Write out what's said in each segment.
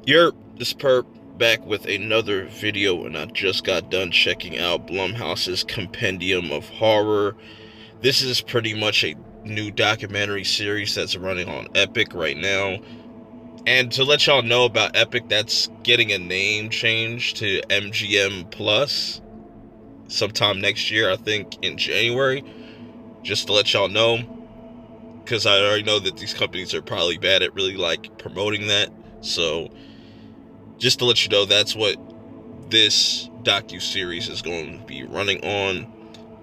You're this perp back with another video, and I just got done checking out Blumhouse's Compendium of Horror. This is pretty much a new documentary series that's running on Epic right now. And to let y'all know about Epic, that's getting a name change to MGM Plus sometime next year, I think in January. Just to let y'all know, because I already know that these companies are probably bad at really like promoting that. So just to let you know, that's what this docu-series is going to be running on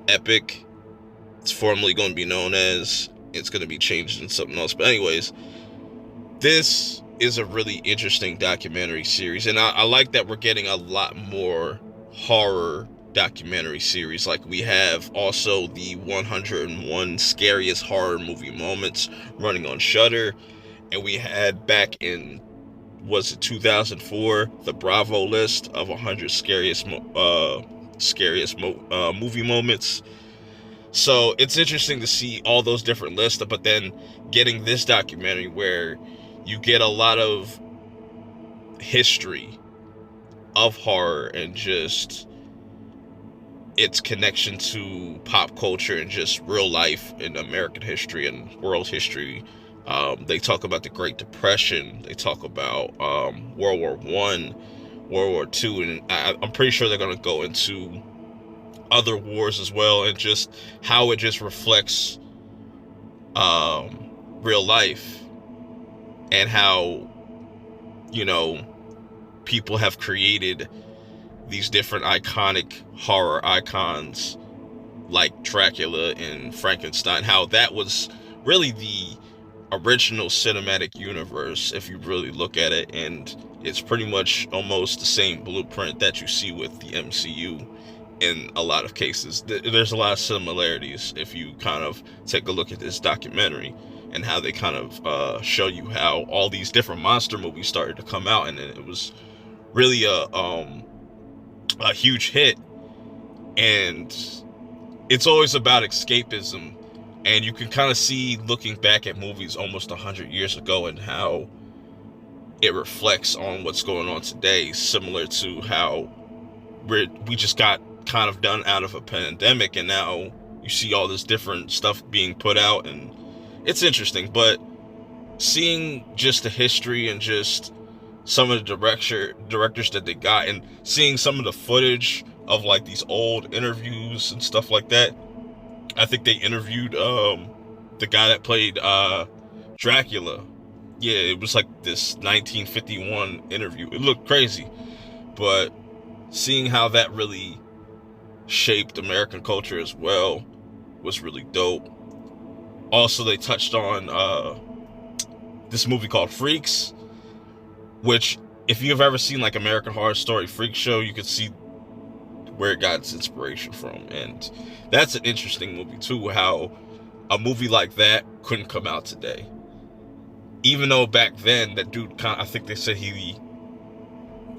Epic. It's formerly going to be known as, it's going to be changed into something else. But anyways, this is a really interesting documentary series. And I like that we're getting a lot more horror documentary series. Like we have also the 101 scariest horror movie moments running on Shudder. And we had back in, was it 2004, the Bravo list of 100 scariest movie moments. So it's interesting to see all those different lists, but then getting this documentary where you get a lot of history of horror and just its connection to pop culture and just real life in American history and world history. They talk about the Great Depression. They talk about World War I, World War II, and I'm pretty sure they're going to go into other wars as well, and just how it just reflects real life, and how, you know, people have created these different iconic horror icons like Dracula and Frankenstein, how that was really the original cinematic universe if you really look at it, and it's pretty much almost the same blueprint that you see with the MCU in a lot of cases. There's a lot of similarities if you kind of take a look at this documentary and how they kind of show you how all these different monster movies started to come out, and it was really a huge hit. And it's always about escapism, and you can kind of see, looking back at movies almost 100 years ago, and how it reflects on what's going on today, similar to how we just got kind of done out of a pandemic, and now you see all this different stuff being put out, and it's interesting. But seeing just the history and just some of the directors that they got, and seeing some of the footage of like these old interviews and stuff like that. I think they interviewed the guy that played Dracula. Yeah, it was like this 1951 interview. It looked crazy, but seeing how that really shaped American culture as well was really dope. Also, they touched on this movie called Freaks, which, if you've ever seen like American Horror Story Freak Show, you could see where it got its inspiration from. And that's an interesting movie too, how a movie like that couldn't come out today, even though back then that dude I think they said he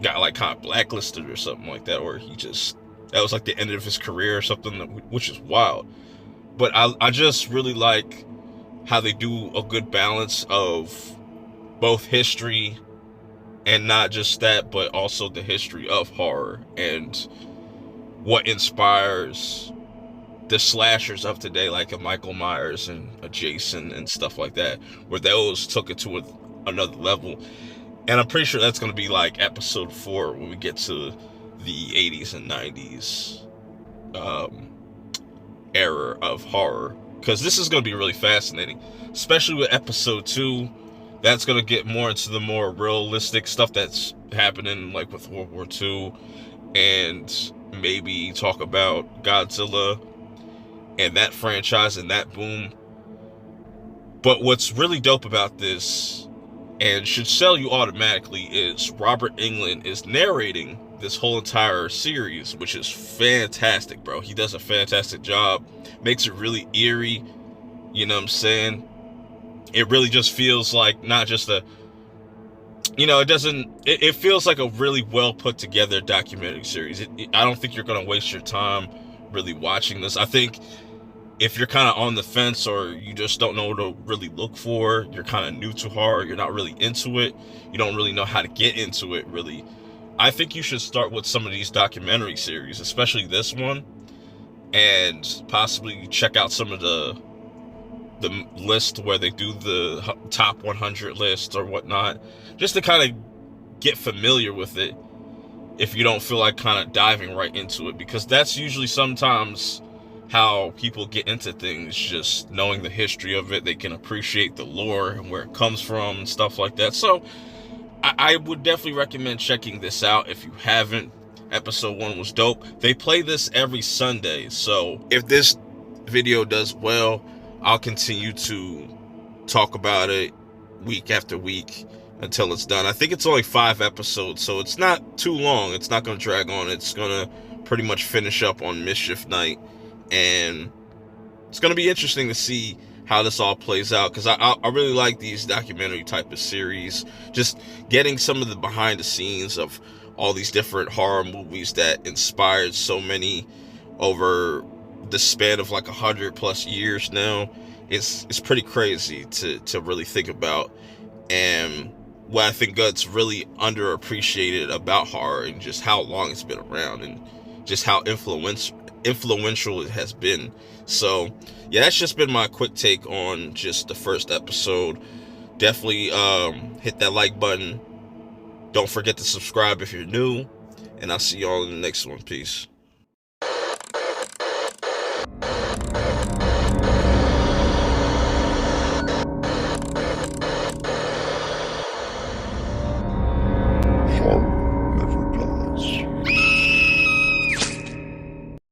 got like kind of blacklisted or something like that, or that was like the end of his career or something, which is wild. But I just really like how they do a good balance of both history, and not just that, but also the history of horror and what inspires the slashers of today, like a Michael Myers and a Jason and stuff like that, where those took it to another level. And I'm pretty sure that's going to be like episode 4 when we get to the 80s and 90s era of horror, because this is going to be really fascinating, especially with episode 2. That's going to get more into the more realistic stuff that's happening, like with World War II, and maybe talk about Godzilla and that franchise and that boom. But what's really dope about this, and should sell you automatically, is Robert Englund is narrating this whole entire series, which is fantastic, bro. He does a fantastic job, makes it really eerie, you know what I'm saying? It really just feels like not just it feels like a really well put together documentary series. I don't think you're going to waste your time really watching this. I think if you're kind of on the fence or you just don't know what to really look for, you're kind of new to horror, you're not really into it, you don't really know how to get into it really, I think you should start with some of these documentary series, especially this one, and possibly check out some of the list where they do the top 100 list or whatnot, just to kind of get familiar with it if you don't feel like kind of diving right into it, because that's usually sometimes how people get into things, just knowing the history of it. They can appreciate the lore and where it comes from and stuff like that. So I would definitely recommend checking this out if you haven't. Episode 1 was dope. They play this every Sunday, so if this video does well, I'll continue to talk about it week after week until it's done. I think it's only 5 episodes, so it's not too long. It's not going to drag on. It's going to pretty much finish up on Mischief Night, and it's going to be interesting to see how this all plays out, because I really like these documentary type of series, just getting some of the behind the scenes of all these different horror movies that inspired so many over the span of like 100+ years now. It's pretty crazy to really think about, and what I think that's really underappreciated about horror, and just how long it's been around, and just how influential it has been. So yeah, that's just been my quick take on just the first episode. Definitely hit that like button. Don't forget to subscribe if you're new, and I'll see y'all in the next one. Peace.